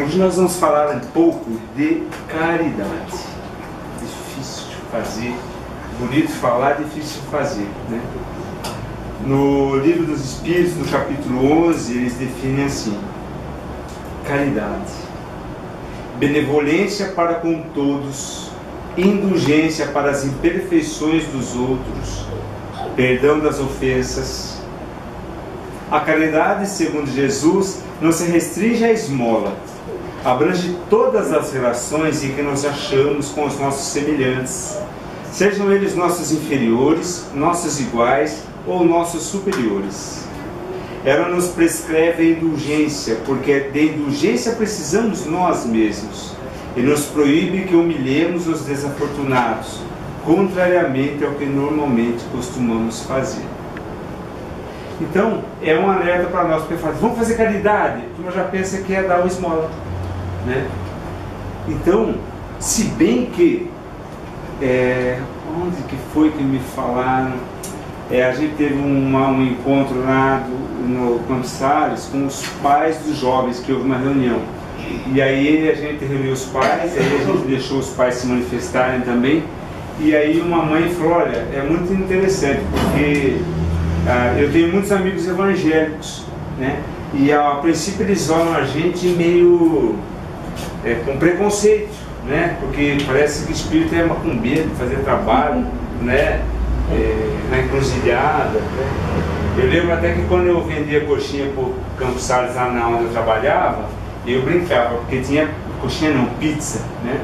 Hoje nós vamos falar um pouco de caridade. Difícil de fazer, bonito falar, difícil de fazer, né? No Livro dos Espíritos, no capítulo 11, eles definem assim: caridade, benevolência para com todos, indulgência para as imperfeições dos outros, perdão das ofensas. A caridade, segundo Jesus, não se restringe à esmola, abrange todas as relações em que nos achamos com os nossos semelhantes, sejam eles nossos inferiores, nossos iguais ou nossos superiores. Ela nos prescreve a indulgência, porque de indulgência precisamos nós mesmos, e nos proíbe que humilhemos os desafortunados, contrariamente ao que normalmente costumamos fazer. Então, é um alerta para nós, porque fala, vamos fazer caridade? Tu já pensa que é dar uma esmola, né? Então, se bem que, onde que foi que me falaram? A gente teve um encontro lá no Campos Sales com os pais dos jovens, que houve uma reunião. E aí a gente reuniu os pais, aí a gente deixou os pais se manifestarem também. E aí uma mãe falou, olha, é muito interessante, porque eu tenho muitos amigos evangélicos, né? E a princípio eles olham a gente meio com preconceito, né? Porque parece que o espírito é macumbeiro, de fazer trabalho, né? Na encruzilhada, né? Eu lembro até que quando eu vendia coxinha para o Campos Sales, lá onde eu trabalhava, eu brincava, porque tinha coxinha não, pizza, né?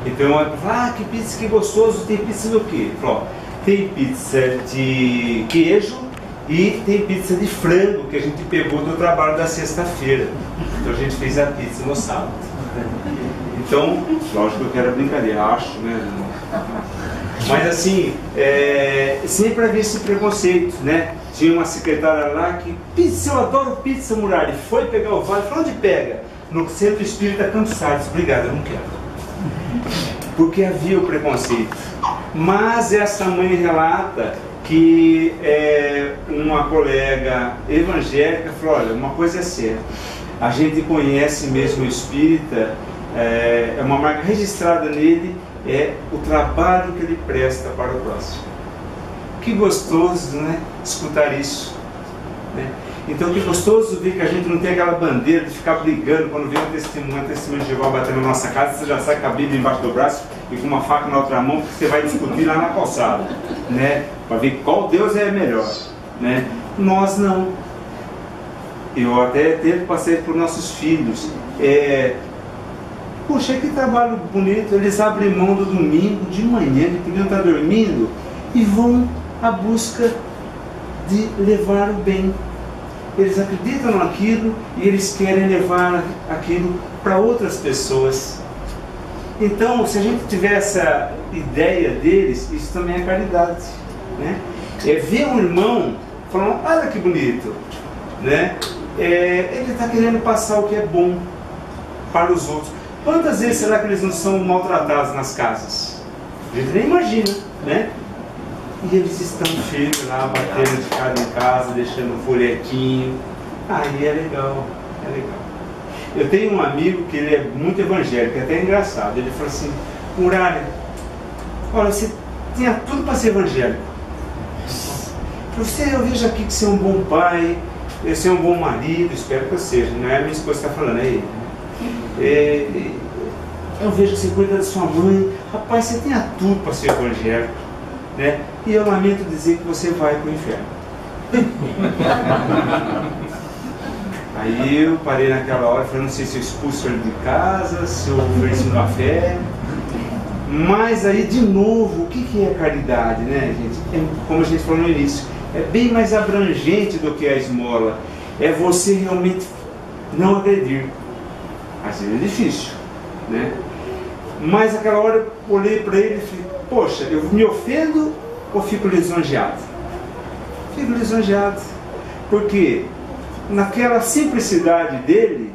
Então eu falava, que pizza, que gostoso, tem pizza do quê? Ele falou, tem pizza de queijo e tem pizza de frango, que a gente pegou do trabalho da sexta-feira. Então a gente fez a pizza no sábado. Então, lógico que era brincadeira, acho, né? Mas assim, sempre havia esse preconceito, né? Tinha uma secretária lá que, pizza, eu adoro pizza, Murari. Foi pegar o vale, falou, onde pega? No Centro Espírita Campos Sales. Obrigado, eu não quero. Porque havia o preconceito. Mas essa mãe relata que uma colega evangélica falou, olha, uma coisa é certa, a gente conhece mesmo o espírita, é uma marca registrada nele, é o trabalho que ele presta para o próximo. Que gostoso, né? Escutar isso, né? Então que gostoso ver que a gente não tem aquela bandeira de ficar brigando quando vem um testemunho de Jeová batendo na nossa casa, você já sai com a Bíblia embaixo do braço e com uma faca na outra mão, porque você vai discutir lá na calçada, né? Para ver qual Deus é melhor, né? Nós não. Eu até tento passar por nossos filhos. Puxa, que trabalho bonito, eles abrem mão do domingo de manhã, que podiam estar dormindo, e vão à busca de levar o bem. Eles acreditam naquilo e eles querem levar aquilo para outras pessoas. Então, se a gente tiver essa ideia deles, isso também é caridade, né? É ver um irmão falando, olha que bonito, né? Ele está querendo passar o que é bom para os outros. Quantas vezes será que eles não são maltratados nas casas? A gente nem imagina, né? E eles estão firmes lá, batendo de casa em casa, deixando um folhetinho. Aí é legal, é legal. Eu tenho um amigo que ele é muito evangélico, é até engraçado. Ele falou assim, Muralha, olha, você tinha tudo para ser evangélico. Você, eu vejo aqui que você é um bom pai, você é um bom marido, espero que eu seja, não é a minha esposa que está falando, é ele. Eu vejo que você cuida da sua mãe, rapaz, você tinha tudo para ser evangélico, né? E eu lamento dizer que você vai para o inferno. Aí eu parei naquela hora e falei, não sei se eu expulso ele de casa, se eu ofereço uma fé. Mas aí de novo, o que é caridade, né, gente? Como a gente falou no início, é bem mais abrangente do que a esmola. É você realmente não agredir. Às vezes é difícil, né? Mas aquela hora eu olhei para ele e falei, poxa, eu me ofendo ou fico lisonjeado? Fico lisonjeado, porque naquela simplicidade dele,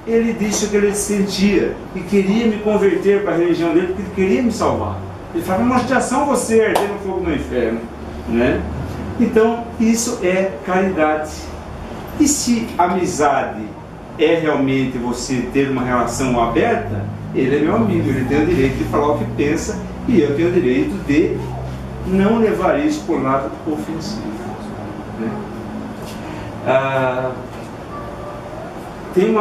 ele disse o que ele sentia e queria me converter para a religião dele, porque ele queria me salvar. Ele falava, uma judiação você arder no fogo no inferno, né? Então isso é caridade. E se amizade é realmente você ter uma relação aberta, ele é meu amigo, ele tem o direito de falar o que pensa e eu tenho o direito de não levar isso por lado ofensivo, né? Tem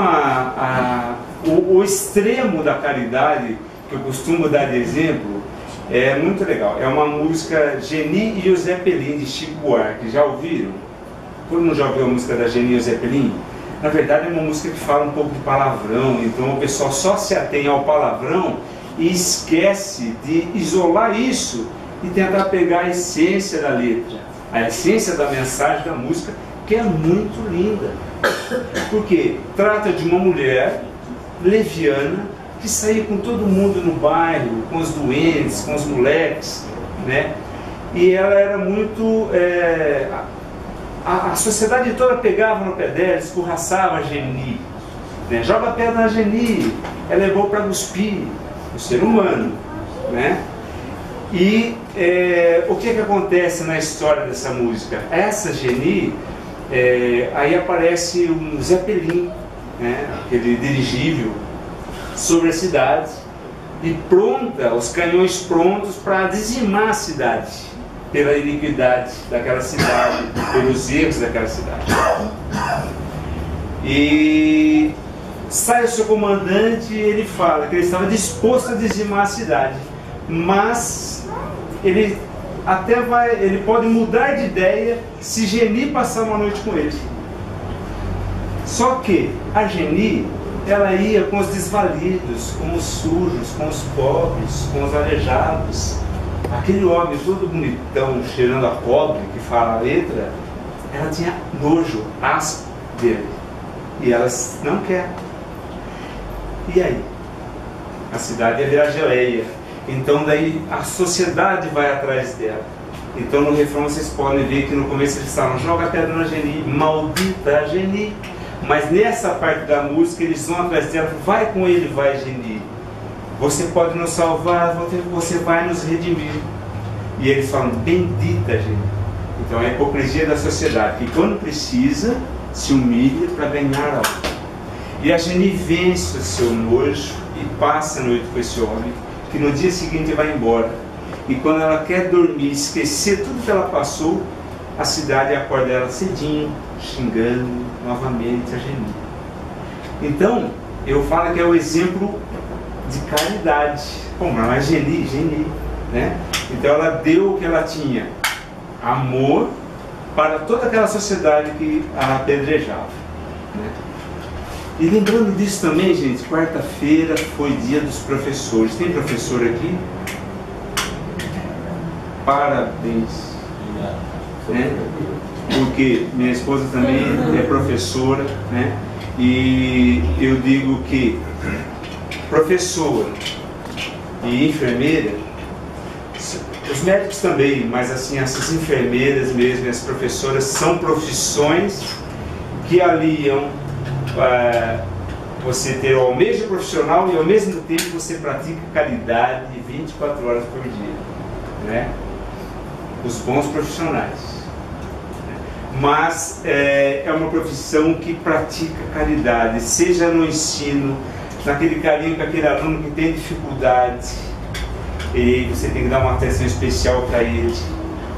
o extremo da caridade que eu costumo dar de exemplo, é muito legal. É uma música Geni e o Zeppelin, de Chico Buarque. Já ouviram? Todo mundo já ouviu a música da Geni e o Zeppelin? Na verdade é uma música que fala um pouco de palavrão, então o pessoal só se atém ao palavrão e esquece de isolar isso e tentar pegar a essência da letra, a essência da mensagem da música, que é muito linda. Porque trata de uma mulher leviana que saía com todo mundo no bairro, com os doentes, com os moleques, né? E ela era muito... a sociedade toda pegava no pé dela, escorraçava a Geni, né? Joga pedra na Geni, ela levou para cuspir o ser humano, né? E o que acontece na história dessa música? Essa Geni, aí aparece um Zeppelin, né? Aquele dirigível, sobre a cidade, e pronta, os canhões prontos para dizimar a cidade, pela iniquidade daquela cidade, pelos erros daquela cidade. E sai o seu comandante e ele fala que ele estava disposto a dizimar a cidade, mas ele ele pode mudar de ideia se Geni passar uma noite com ele. Só que a Geni, ela ia com os desvalidos, com os sujos, com os pobres, com os aleijados. Aquele homem todo bonitão, cheirando a cobre, que fala a letra, ela tinha nojo, asco dele. E ela não quer. E aí? A cidade ia virar geleia. Então daí a sociedade vai atrás dela. Então no refrão vocês podem ver que no começo eles falam: joga pedra na Geni, maldita Geni. Mas nessa parte da música eles vão atrás dela: vai com ele, vai Geni. Você pode nos salvar, você vai nos redimir. E eles falam: bendita Geni. Então é a hipocrisia da sociedade, que quando precisa se humilha para ganhar algo. E a Geni vence o seu nojo e passa a noite com esse homem, que no dia seguinte vai embora. E quando ela quer dormir, esquecer tudo que ela passou, a cidade acorda ela cedinho, xingando novamente a Geni. Então, eu falo que é o exemplo de caridade. Bom, mas Geni, né? Então ela deu o que ela tinha, amor, para toda aquela sociedade que a apedrejava, né? E lembrando disso também, gente, quarta-feira foi dia dos professores. Tem professor aqui? Parabéns, né? Porque minha esposa também é professora, né? E eu digo que professora e enfermeira, os médicos também, mas assim, essas enfermeiras mesmo, as professoras, são profissões que aliam você ter o almejo profissional e ao mesmo tempo você pratica caridade 24 horas por dia, né? Os bons profissionais. Mas é uma profissão que pratica caridade, seja no ensino, naquele carinho com aquele aluno que tem dificuldade, e você tem que dar uma atenção especial para ele,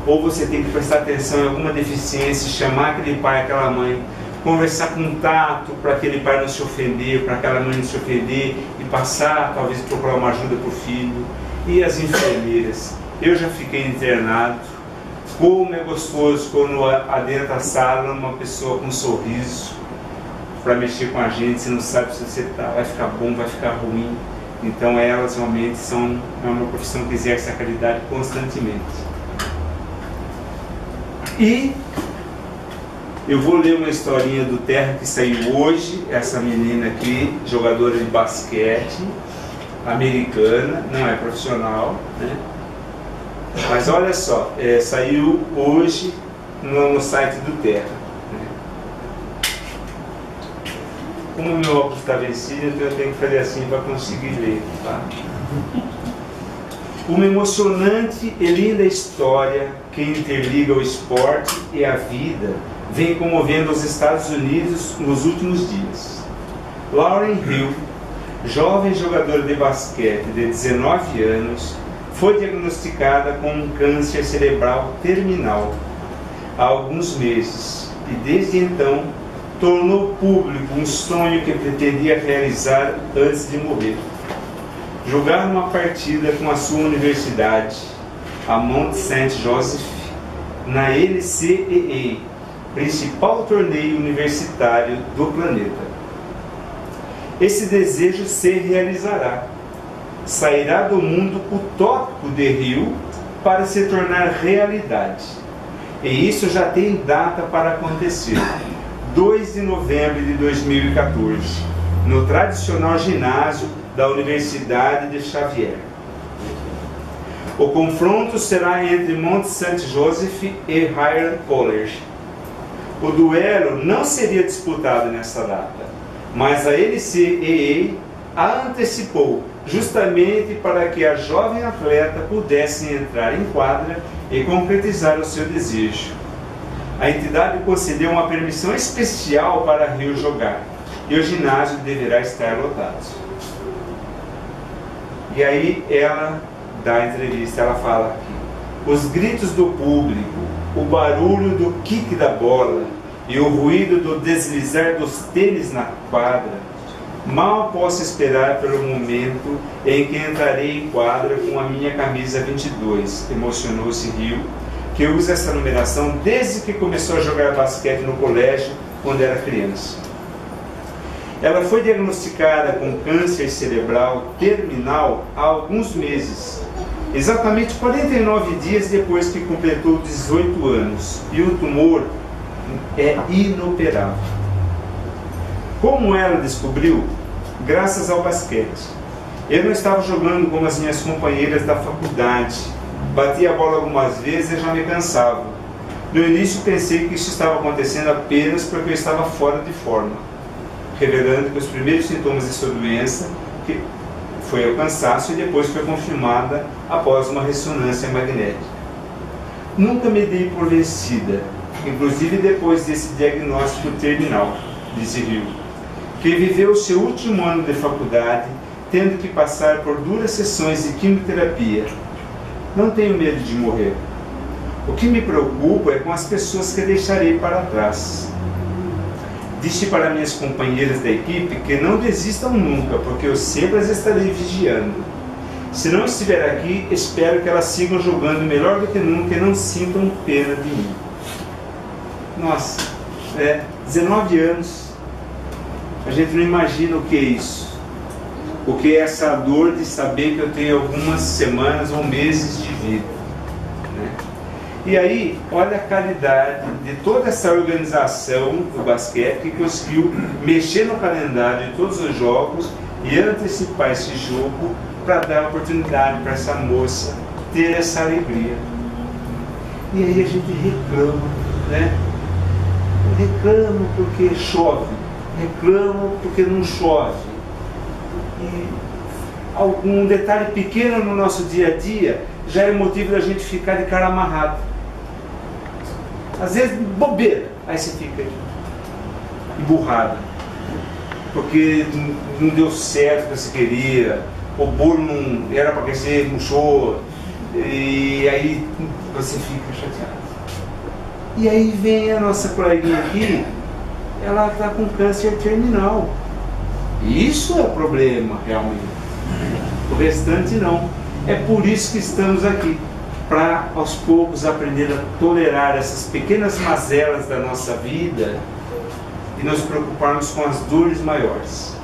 ou você tem que prestar atenção em alguma deficiência, chamar aquele pai, aquela mãe, conversar com tato para aquele pai não se ofender, para aquela mãe não se ofender, e passar, talvez procurar uma ajuda para o filho. E as enfermeiras, eu já fiquei internado. Como é gostoso quando adentra a sala uma pessoa com um sorriso para mexer com a gente. Você não sabe se você vai ficar bom, vai ficar ruim. Então elas realmente é uma profissão que exerce a caridade constantemente. E eu vou ler uma historinha do Terra que saiu hoje. Essa menina aqui, jogadora de basquete, americana, não é profissional, né? Mas olha só, saiu hoje no site do Terra, né? Como o meu óculos está vencido, então eu tenho que fazer assim para conseguir ler, tá? Uma emocionante e linda história que interliga o esporte e a vida vem comovendo os Estados Unidos nos últimos dias. Lauryn Hill, jovem jogadora de basquete de 19 anos, foi diagnosticada com um câncer cerebral terminal há alguns meses e desde então tornou público um sonho que pretendia realizar antes de morrer: jogar uma partida com a sua universidade, a Mount St. Joseph, na NCAA, principal torneio universitário do planeta. Esse desejo se realizará. Sairá do mundo utópico de Hill para se tornar realidade. E isso já tem data para acontecer. 2 de novembro de 2014, no tradicional ginásio da Universidade de Xavier. O confronto será entre Mount St. Joseph e Highland College. O duelo não seria disputado nessa data, mas a NCAA a antecipou justamente para que a jovem atleta pudesse entrar em quadra e concretizar o seu desejo. A entidade concedeu uma permissão especial para Hill jogar e o ginásio deverá estar lotado. E aí ela dá a entrevista, ela fala aqui: os gritos do público, o barulho do kick da bola e o ruído do deslizar dos tênis na quadra, mal posso esperar pelo momento em que entrarei em quadra com a minha camisa 22. Emocionou-se Hill, que usa essa numeração desde que começou a jogar basquete no colégio quando era criança. Ela foi diagnosticada com câncer cerebral terminal há alguns meses, exatamente 49 dias depois que completou 18 anos, e o tumor é inoperável. Como ela descobriu? Graças ao basquete. Eu não estava jogando como as minhas companheiras da faculdade. Batia a bola algumas vezes e já me cansava. No início pensei que isso estava acontecendo apenas porque eu estava fora de forma, revelando que os primeiros sintomas de sua doença que foi o cansaço e depois foi confirmada após uma ressonância magnética. Nunca me dei por vencida, inclusive depois desse diagnóstico terminal, disse Hill, que viveu seu último ano de faculdade tendo que passar por duras sessões de quimioterapia. Não tenho medo de morrer. O que me preocupa é com as pessoas que deixarei para trás. Disse para minhas companheiras da equipe que não desistam nunca, porque eu sempre as estarei vigiando. Se não estiver aqui, espero que elas sigam jogando melhor do que nunca e não sintam pena de mim. Nossa, 19 anos, a gente não imagina o que é isso. O que é essa dor de saber que eu tenho algumas semanas ou meses de vida, né? E aí, olha a qualidade de toda essa organização do basquete que conseguiu mexer no calendário de todos os jogos e antecipar esse jogo para dar oportunidade para essa moça ter essa alegria. E aí a gente reclama, né? Reclama porque chove, reclama porque não chove. E algum detalhe pequeno no nosso dia a dia já é motivo da gente ficar de cara amarrado. Às vezes bobeira, aí você fica emburrado, porque não deu certo o que você queria, o bolo não era para crescer, murchou, e aí você fica chateado. E aí vem a nossa coleguinha aqui, ela está com câncer terminal. Isso é o problema realmente, o restante não. É por isso que estamos aqui, para aos poucos aprender a tolerar essas pequenas mazelas da nossa vida e nos preocuparmos com as dores maiores.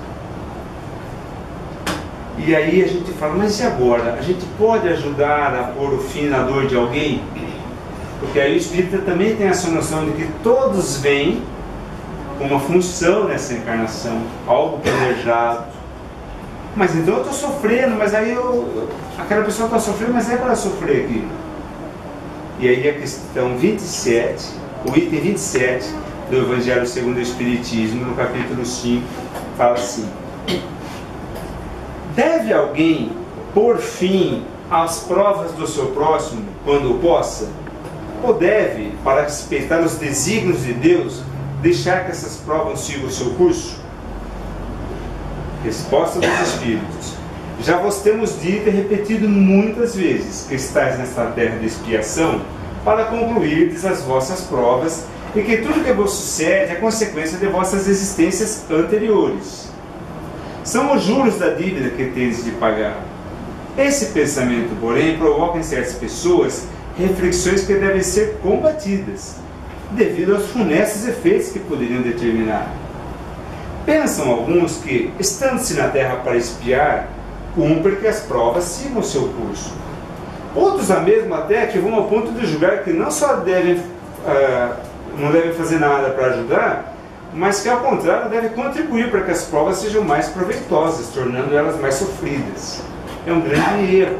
E aí a gente fala, mas e agora? A gente pode ajudar a pôr o fim na dor de alguém? Porque aí o Espírita também tem essa noção de que todos vêm com uma função nessa encarnação, algo planejado. Mas então eu estou sofrendo, mas aí aquela pessoa está sofrendo, mas é para sofrer aqui. E aí a questão 27, o item 27 do Evangelho segundo o Espiritismo, no capítulo 5, fala assim: deve alguém pôr fim às provas do seu próximo quando possa? Ou deve, para respeitar os desígnios de Deus, deixar que essas provas sigam o seu curso? Resposta dos Espíritos: já vos temos dito e repetido muitas vezes que estáis nesta terra de expiação para concluirdes as vossas provas e que tudo que vos sucede é consequência de vossas existências anteriores. São os juros da dívida que tendes de pagar. Esse pensamento, porém, provoca em certas pessoas reflexões que devem ser combatidas, devido aos funestos efeitos que poderiam determinar. Pensam alguns que, estando-se na terra para expiar, cumpre que as provas sigam o seu curso. Outros, a mesma até, que vão ao ponto de julgar que não só não devem fazer nada para ajudar, mas que, ao contrário, devem contribuir para que as provas sejam mais proveitosas, tornando elas mais sofridas. É um grande erro.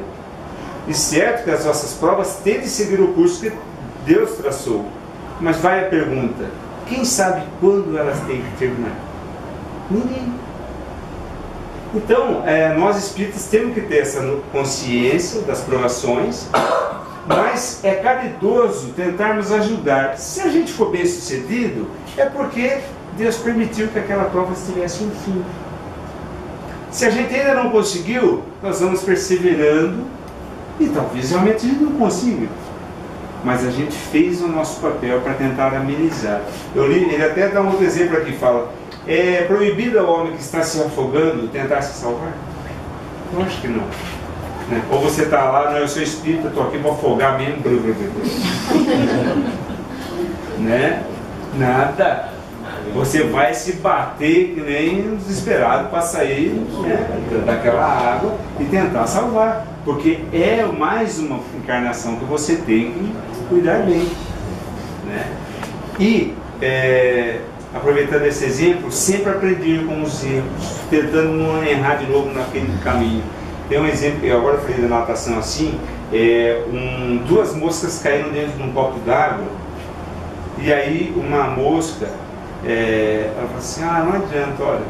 E certo que as vossas provas têm de seguir o curso que Deus traçou. Mas vai a pergunta: quem sabe quando elas têm que terminar? Ninguém. Então, nós espíritas temos que ter essa consciência das provações, mas é caridoso tentarmos ajudar. Se a gente for bem sucedido, é porque Deus permitiu que aquela prova tivesse um fim. Se a gente ainda não conseguiu, nós vamos perseverando e talvez realmente a gente não consiga. Mas a gente fez o nosso papel para tentar amenizar. Ele até dá um outro exemplo aqui, fala: é proibido ao homem que está se afogando tentar se salvar? Eu acho que não. Né? Ou você está lá, não, eu sou espírita, estou aqui para afogar mesmo. Né? Nada. Você vai se bater que nem um desesperado para sair, né, daquela água e tentar salvar. Porque é mais uma encarnação que você tem que cuidar bem. Né? E, aproveitando esse exemplo, sempre aprender com os erros, tentando não errar de novo naquele caminho. Tem um exemplo, eu agora falei da natação assim, duas moscas caíram dentro de um copo d'água, e aí uma mosca, ela falou assim: ah, não adianta, olha,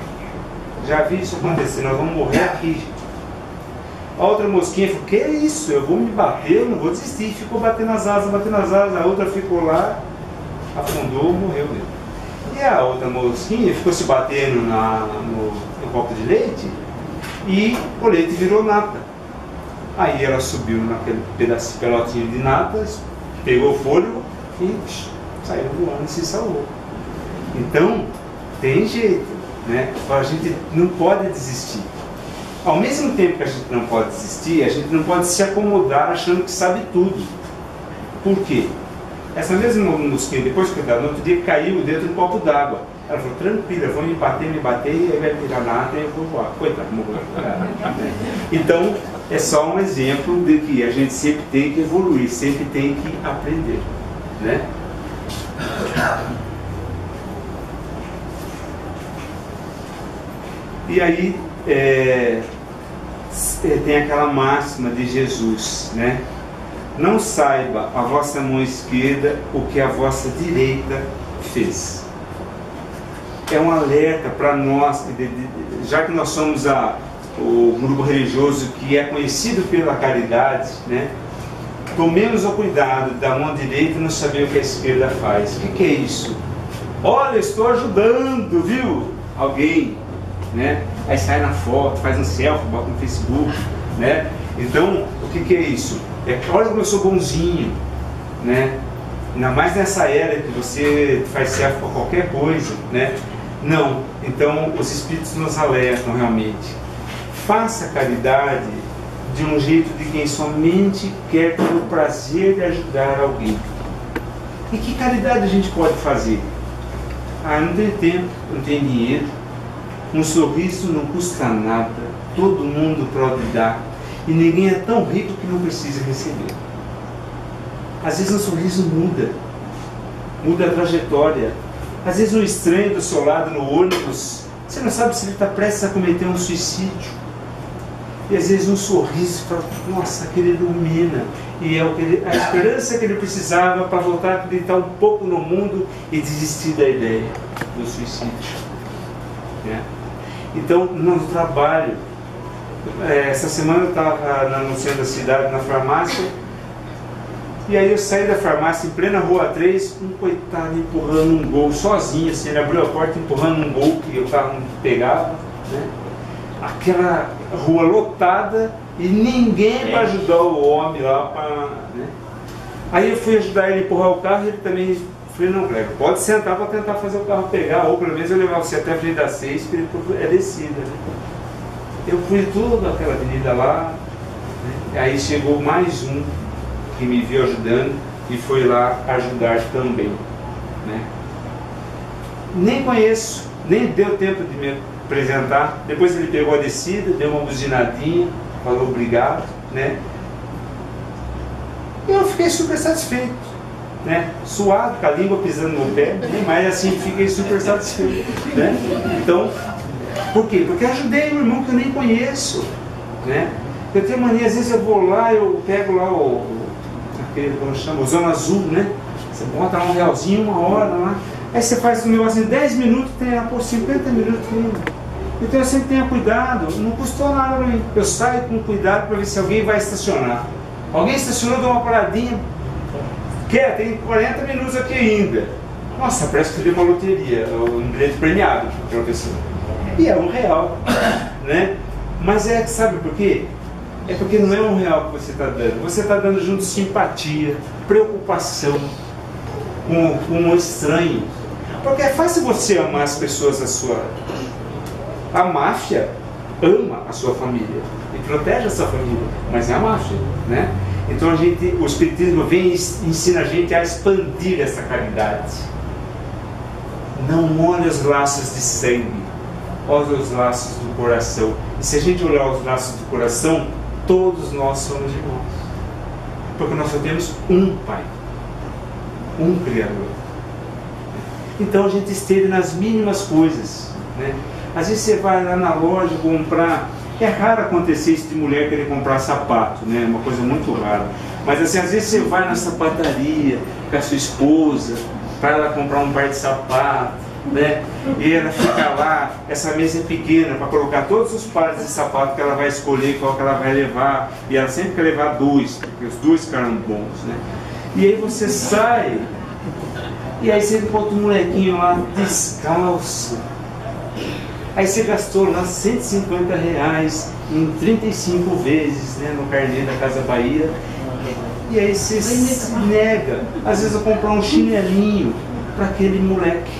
já vi isso acontecer, nós vamos morrer aqui. A outra mosquinha falou: que é isso, eu vou me bater, eu não vou desistir. Ficou batendo as asas, a outra ficou lá, afundou, morreu mesmo. E a outra mosquinha ficou se batendo no copo de leite e o leite virou nata. Aí ela subiu naquele pelotinho de nata, pegou o fôlego e saiu voando e se salvou. Então, tem jeito, né? A gente não pode desistir. Ao mesmo tempo que a gente não pode desistir, a gente não pode se acomodar achando que sabe tudo. Por quê? Essa mesma mosquinha, depois que no outro dia, caiu dentro do copo d'água. Ela falou: tranquila, vou me bater, e aí vai virar nada e eu vou voar. Coitado, morreu. Então, é só um exemplo de que a gente sempre tem que evoluir, sempre tem que aprender. Né? E aí, tem aquela máxima de Jesus, né? Não saiba a vossa mão esquerda o que a vossa direita fez. É um alerta para nós, já que nós somos o grupo religioso que é conhecido pela caridade, né? Tomemos o cuidado da mão direita e não saber o que a esquerda faz. O que é isso? Olha, estou ajudando, viu? Alguém, né? Aí sai na foto, faz um selfie, bota no Facebook, né? Então, o que é isso? Olha como eu sou bonzinho, né? Ainda mais nessa era que você faz selfie para qualquer coisa, né? Não. Então, os Espíritos nos alertam realmente. Faça caridade de um jeito de quem somente quer ter o prazer de ajudar alguém. E que caridade a gente pode fazer? Ah, não tem tempo, não tem dinheiro. Um sorriso não custa nada, todo mundo pode dar, e ninguém é tão rico que não precisa receber. Às vezes um sorriso muda a trajetória. Às vezes um estranho do seu lado no ônibus, você não sabe se ele está prestes a cometer um suicídio. E às vezes um sorriso fala: nossa, aquele ilumina. E é a esperança que ele precisava para voltar a acreditar um pouco no mundo e desistir da ideia do suicídio. Né? Então, no trabalho, essa semana eu estava no centro da cidade, na farmácia, e aí eu saí da farmácia em plena rua 3, um coitado empurrando um gol sozinho, assim, ele abriu a porta empurrando um gol que o carro não pegava, né? aquela rua lotada e ninguém para ajudar o homem lá. Né? Aí eu fui ajudar ele a empurrar o carro e ele também... Falei, não, Cleber, pode sentar para tentar fazer o carro pegar, ou pelo menos eu levar você até a frente da 6, porque é descida. Né? Eu fui toda aquela avenida lá, né? Aí chegou mais um que me viu ajudando e foi lá ajudar também. Né? Nem conheço, nem deu tempo de me apresentar. Depois ele pegou a descida, deu uma buzinadinha, falou obrigado. Né? E eu fiquei super satisfeito. Né? Suado, com a língua pisando no pé, né? Mas assim fiquei super satisfeito. Né? Então, por quê? Porque ajudei um irmão que eu nem conheço. Né? Eu tenho mania, às vezes eu vou lá, eu pego lá aquele, como chama, o Zona Azul, né? Você bota lá um realzinho, uma hora lá, aí você faz um negócio em 10 minutos, tem lá por 50 minutos. Então eu sempre tenho cuidado, não custou nada pra mim. Eu saio com cuidado para ver se alguém vai estacionar. Alguém estacionou, deu uma paradinha. Tem 40 minutos aqui ainda. Nossa, parece que deu uma loteria, um bilhete premiado para aquela pessoa. E é R$1, né? Mas sabe por quê? É porque não é R$1 que você está dando. Você está dando junto simpatia, preocupação com um estranho. Porque é fácil você amar as pessoas da sua... A máfia ama a sua família e protege a sua família, mas é a máfia, né? Então o Espiritismo vem e ensina a gente a expandir essa caridade. Não olhe os laços de sangue, olhe os laços do coração. E se a gente olhar os laços do coração, todos nós somos irmãos. Porque nós só temos um Pai, um Criador. Então a gente esteve nas mínimas coisas. Né? Às vezes você vai lá na loja comprar... É raro acontecer isso de mulher querer comprar sapato, né? É uma coisa muito rara. Mas assim, às vezes você vai na sapataria com a sua esposa para ela comprar um par de sapato, né? E ela fica lá, essa mesa é pequena para colocar todos os pares de sapato que ela vai escolher, qual que ela vai levar. E ela sempre quer levar 2, porque os 2 ficaram bons, né? E aí você sai, e aí você encontra um molequinho lá descalço. Aí você gastou lá R$150 em 35 vezes, né, no carnê da Casa Bahia. E aí você se nega. Às vezes eu comprar um chinelinho para aquele moleque.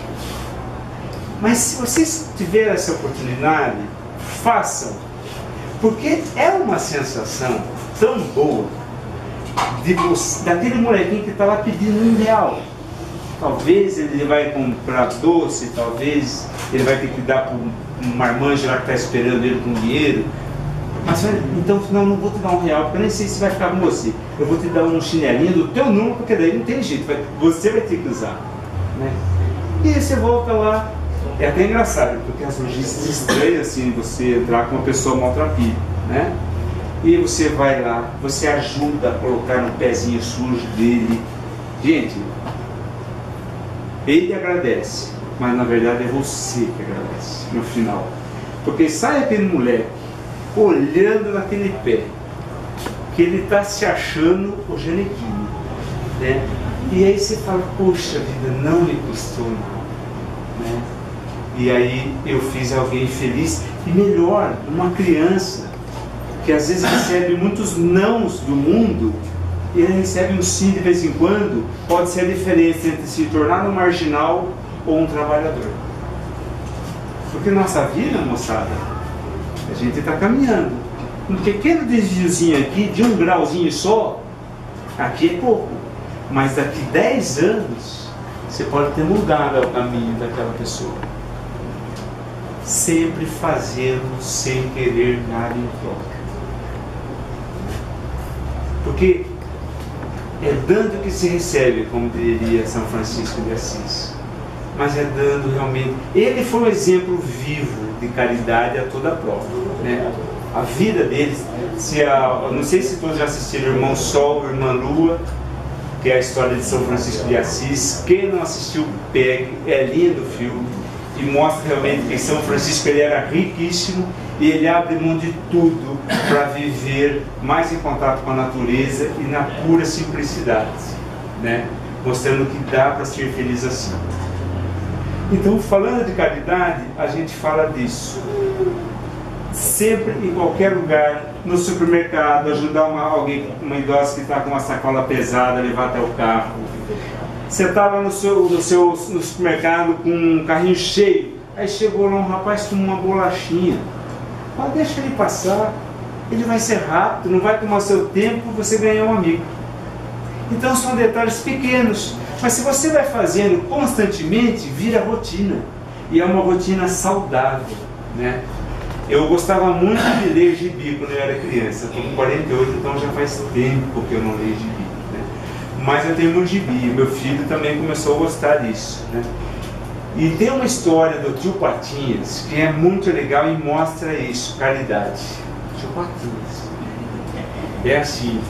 Mas se vocês tiverem essa oportunidade, façam. Porque é uma sensação tão boa daquele molequinho que está lá pedindo R$1. Talvez ele vai comprar doce, talvez ele vai ter que dar para um marmanjo lá que está esperando ele com dinheiro. Mas então, não vou te dar R$1, porque eu nem sei se vai ficar com você. Eu vou te dar um chinelinho do teu número, porque daí não tem jeito, você vai ter que usar. Né? E aí você volta lá. É até engraçado, porque as logísticas estranhas assim, você entrar com uma pessoa maltrapilha, né? E você vai lá, você ajuda a colocar no pezinho sujo dele. Gente, ele agradece, mas na verdade é você que agradece no final. Porque sai aquele moleque olhando naquele pé, que ele está se achando o Janequinho, né? E aí você fala, poxa vida, não me custou nada, né? E aí eu fiz alguém feliz. E melhor, uma criança que às vezes recebe muitos nãos do mundo, e ele recebe um sim de vez em quando, pode ser a diferença entre se tornar um marginal ou um trabalhador. Porque nossa vida, moçada, a gente está caminhando. Um pequeno desviozinho aqui, de 1 grauzinho só, aqui é pouco. Mas daqui 10 anos, você pode ter mudado o caminho daquela pessoa. Sempre fazendo sem querer nada em troca. Porque é dando que se recebe, como diria São Francisco de Assis. Mas é dando realmente. Ele foi um exemplo vivo de caridade a toda prova, né? A vida deles, não sei se todos já assistiram Irmão Sol, Irmã Lua, que é a história de São Francisco de Assis. Quem não assistiu, pegue, é lindo o filme. E mostra realmente que São Francisco ele era riquíssimo e ele abre mão de tudo para viver mais em contato com a natureza e na pura simplicidade, né? Mostrando que dá para ser feliz assim. Então, falando de caridade, a gente fala disso. sempre, em qualquer lugar, no supermercado, ajudar uma idosa que está com uma sacola pesada, levar até o carro. Você estava no supermercado com um carrinho cheio, aí chegou lá um rapaz com uma bolachinha. Deixa ele passar, ele vai ser rápido, não vai tomar seu tempo, você ganha um amigo. Então são detalhes pequenos, mas se você vai fazendo constantemente, vira rotina. E é uma rotina saudável, né? Eu gostava muito de ler gibi quando eu era criança. Estou com 48, então já faz tempo que eu não leio gibi, né? Mas eu tenho muito gibi. Meu filho também começou a gostar disso, né? E tem uma história do tio Patinhas que é muito legal e mostra isso, caridade. Tio Patinhas. É assim,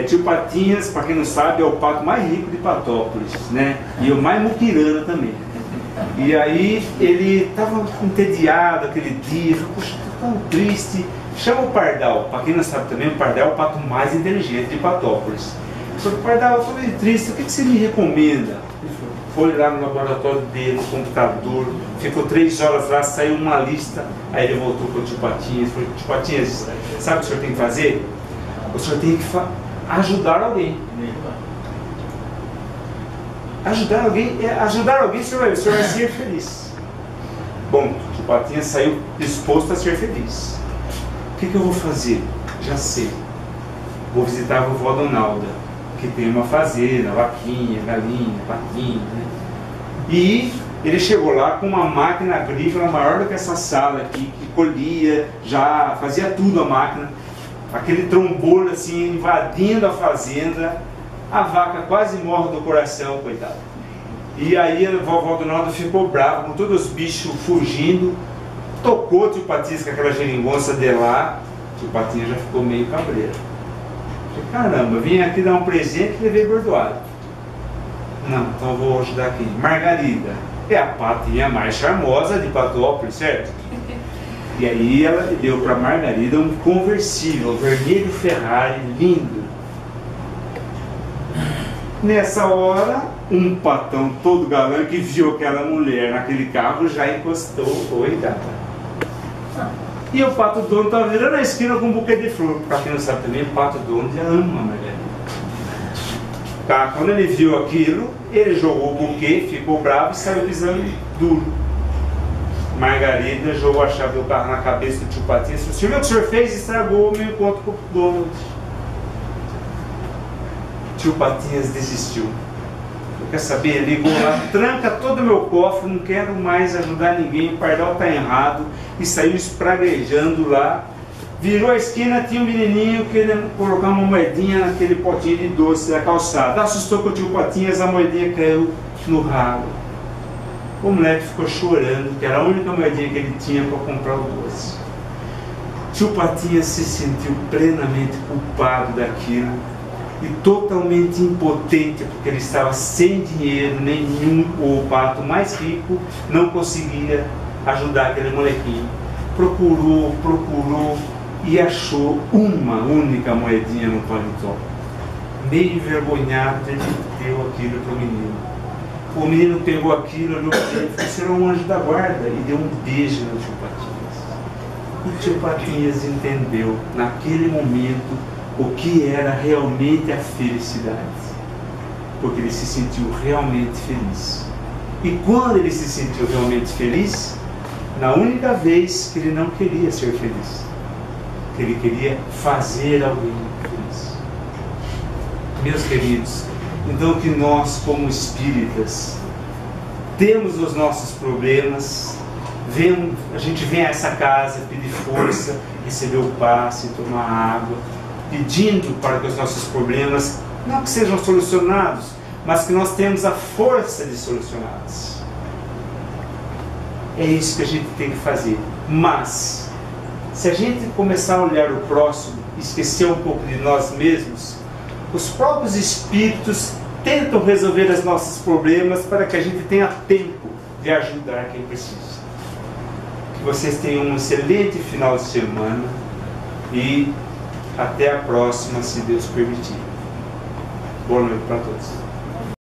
tio Patinhas, para quem não sabe, é o pato mais rico de Patópolis, né? E o mais muquirana também. E aí ele estava entediado aquele dia, falou, poxa, estou tão triste. Chama o Pardal, para quem não sabe também, o Pardal é o pato mais inteligente de Patópolis. Ele falou, Pardal, eu estou meio triste, o que você me recomenda? Ele falou, foi lá no laboratório dele, no computador, ficou 3 horas lá, saiu uma lista. Aí ele voltou para o tio Patinhas e falou, tio Patinhas, sabe o que o senhor tem que fazer? O senhor tem que ajudar alguém. Ajudar alguém, o senhor vai ser feliz. Bom, o tio Patinhas saiu disposto a ser feliz. O que eu vou fazer? Já sei. Vou visitar a vovó Donalda, que tem uma fazenda, vaquinha, galinha, patinha, né? E ele chegou lá com uma máquina agrícola maior do que essa sala aqui, que colhia, já fazia tudo a máquina. Aquele trombolho assim, invadindo a fazenda. A vaca quase morre do coração, coitada. E aí a vovó Donalda ficou brava, com todos os bichos fugindo. Tocou o tio Patinhas com aquela geringonça de lá. O tio Patinhas já ficou meio cabreiro. Falei, caramba, vim aqui dar um presente e levei bordoado. Não, então eu vou ajudar aqui. Margarida é a patinha mais charmosa de Patópolis, certo? E aí ela deu para Margarida um conversível, vermelho Ferrari, lindo. Nessa hora, um patão todo galã que viu aquela mulher naquele carro já encostou. Oi, gata. E o pato dono estava virando a esquina com um buquê de flor. Para quem não sabe também, o pato dono já ama a Margarida. Tá, quando ele viu aquilo, ele jogou o buquê, ficou bravo e saiu pisando duro. Margarida jogou a chave do carro na cabeça do tio Patinhas e falou, o senhor viu o que o senhor fez? Estragou o meu encontro com o Donald. Tio Patinhas desistiu. Quer saber? Ligou lá, tranca todo o meu cofre, não quero mais ajudar ninguém, o Pardal está errado, e saiu espraguejando lá. Virou a esquina, tinha um menininho querendo colocar uma moedinha naquele potinho de doce da calçada. Assustou com o tio Patinhas, a moedinha caiu no ralo. O moleque ficou chorando, que era a única moedinha que ele tinha para comprar o doce. Tio Patinhas se sentiu plenamente culpado daquilo e totalmente impotente, porque ele estava sem dinheiro nenhum. O pato mais rico não conseguia ajudar aquele molequinho. Procurou e achou uma única moedinha no paletó. Meio envergonhado, ele deu aquilo para o menino. O menino pegou aquilo, olhou para ele e falou, será um anjo da guarda, e deu um beijo no tio Patinhas. E o tio Patinhas entendeu naquele momento o que era realmente a felicidade, porque ele se sentiu realmente feliz. E quando ele se sentiu realmente feliz, na única vez que ele não queria ser feliz, que ele queria fazer alguém feliz. Meus queridos, então que nós como espíritas temos os nossos problemas, a gente vem a essa casa pedir força, receber o passe, tomar água, pedindo para que os nossos problemas não que sejam solucionados, mas que nós tenhamos a força de solucioná-los. É isso que a gente tem que fazer. Mas se a gente começar a olhar o próximo, esquecer um pouco de nós mesmos, os próprios espíritos tentam resolver os nossos problemas para que a gente tenha tempo de ajudar quem precisa. Que vocês tenham um excelente final de semana e até a próxima, se Deus permitir. Boa noite para todos.